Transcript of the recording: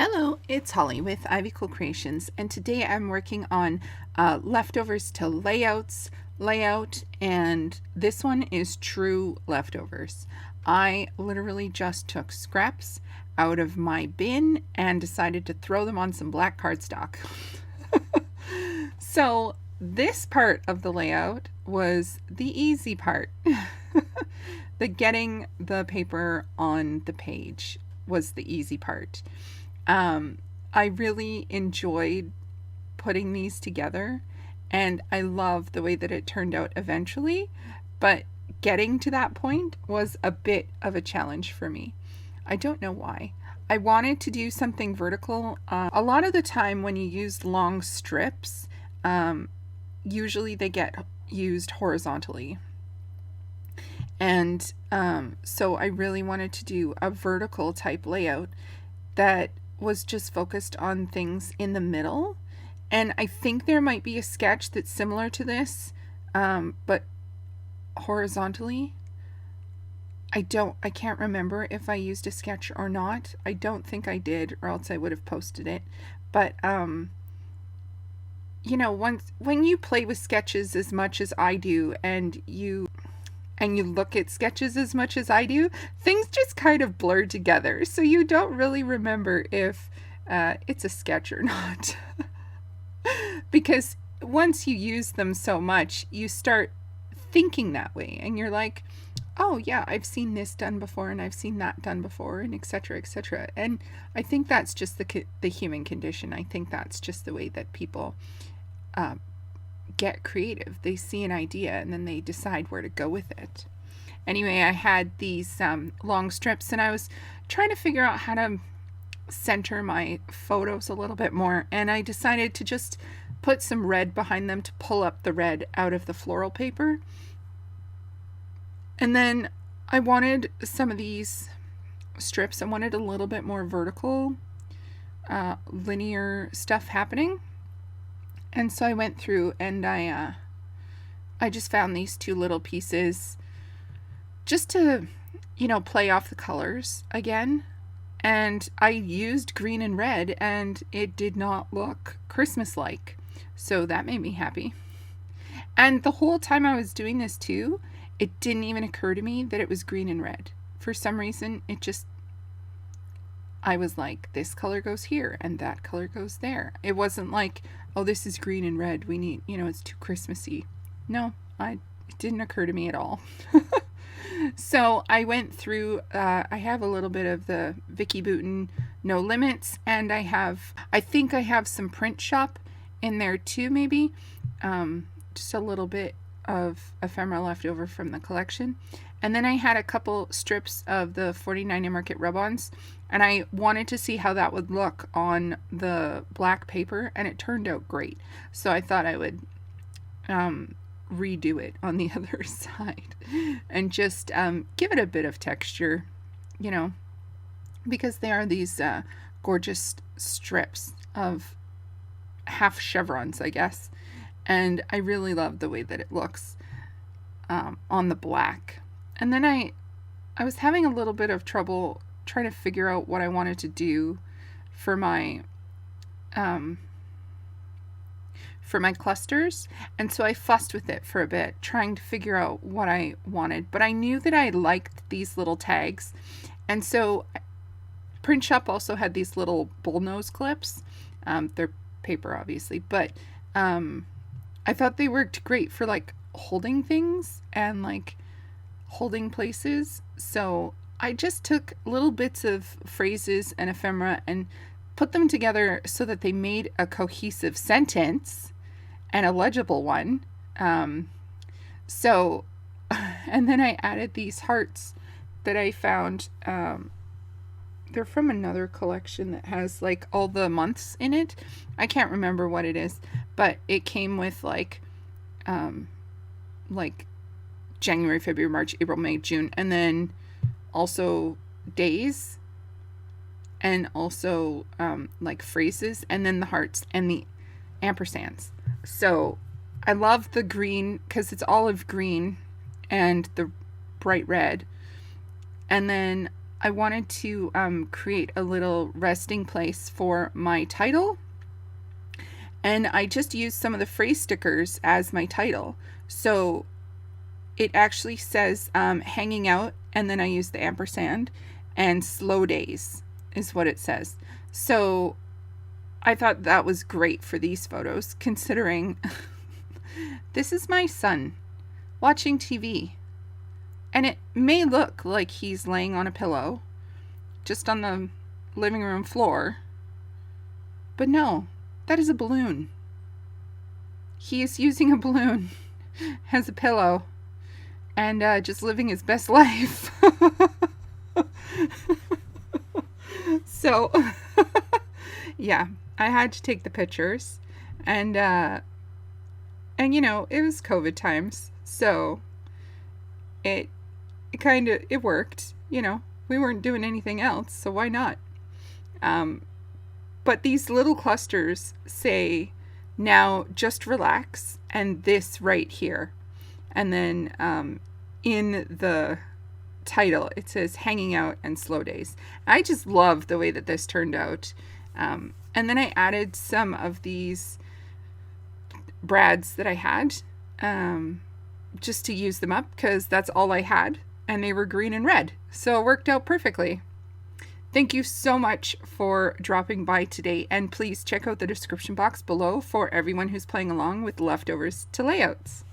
Hello, it's Hollie with Ivy Cool Creations, and today I'm working on leftovers to layout, and this one is true leftovers. I literally just took scraps out of my bin and decided to throw them on some black cardstock. So this part of the layout was the easy part. The getting the paper on the page was the easy part. I really enjoyed putting these together, and I love the way that it turned out eventually, but getting to that point was a bit of a challenge for me. I don't know why. I wanted to do something vertical. A lot of the time when you use long strips, usually they get used horizontally. And so I really wanted to do a vertical type layout that was just focused on things in the middle. And I think there might be a sketch that's similar to this, but horizontally. I can't remember if I used a sketch or not. I don't think I did, or else I would have posted it. But you know, when you play with sketches as much as I do, and you look at sketches as much as I do, things just kind of blur together. So you don't really remember if it's a sketch or not. Because once you use them so much, you start thinking that way. And you're like, oh yeah, I've seen this done before, and I've seen that done before, and etc., etc. And I think that's just the human condition. I think that's just the way that people get creative. They see an idea and then they decide where to go with it. Anyway, I had these long strips, and I was trying to figure out how to center my photos a little bit more, and I decided to just put some red behind them to pull up the red out of the floral paper. And then I wanted some of these strips, I wanted a little bit more vertical, linear stuff happening. And so I went through and I just found these two little pieces just to, play off the colors again. And I used green and red, and it did not look Christmas-like. So that made me happy. And the whole time I was doing this too, it didn't even occur to me that it was green and red. For some reason, I was like, this color goes here and that color goes there. It wasn't like, oh, this is green and red, we need, it's too Christmassy. No, it didn't occur to me at all. So I went through, I have a little bit of the Vicky Bouton No Limits, and I think I have some print shop in there too, maybe. Just a little bit of ephemera left over from the collection. And then I had a couple strips of the 49 Market rub-ons, and I wanted to see how that would look on the black paper, and it turned out great. So I thought I would redo it on the other side and just give it a bit of texture, because they are these gorgeous strips of half chevrons, I guess. And I really love the way that it looks on the black. And then I was having a little bit of trouble trying to figure out what I wanted to do for my clusters. And so I fussed with it for a bit, trying to figure out what I wanted. But I knew that I liked these little tags. And so Print Shop also had these little bullnose clips. They're paper, obviously, but I thought they worked great for like holding things and like holding places. So I just took little bits of phrases and ephemera and put them together so that they made a cohesive sentence and a legible one. And then I added these hearts that I found. They're from another collection that has like all the months in it. I can't remember what it is, but it came with like January, February, March, April, May, June, and then also days, and also like phrases, and then the hearts and the ampersands. So I love the green because it's olive green and the bright red. And then I wanted to create a little resting place for my title. And I just used some of the phrase stickers as my title. So it actually says hanging out, and then I use the ampersand, and slow days is what it says. So I thought that was great for these photos, considering this is my son watching TV. And it may look like he's laying on a pillow just on the living room floor. But no, that is a balloon. He is using a balloon as a pillow and just living his best life. So, yeah, I had to take the pictures. And you know, it was COVID times. So it worked, you know, we weren't doing anything else, so why not? But these little clusters say, now just relax, and this right here. And then in the title, it says hanging out and slow days. I just love the way that this turned out. And then I added some of these brads that I had, just to use them up, because that's all I had. And they were green and red. So it worked out perfectly. Thank you so much for dropping by today. And please check out the description box below for everyone who's playing along with leftovers to layouts.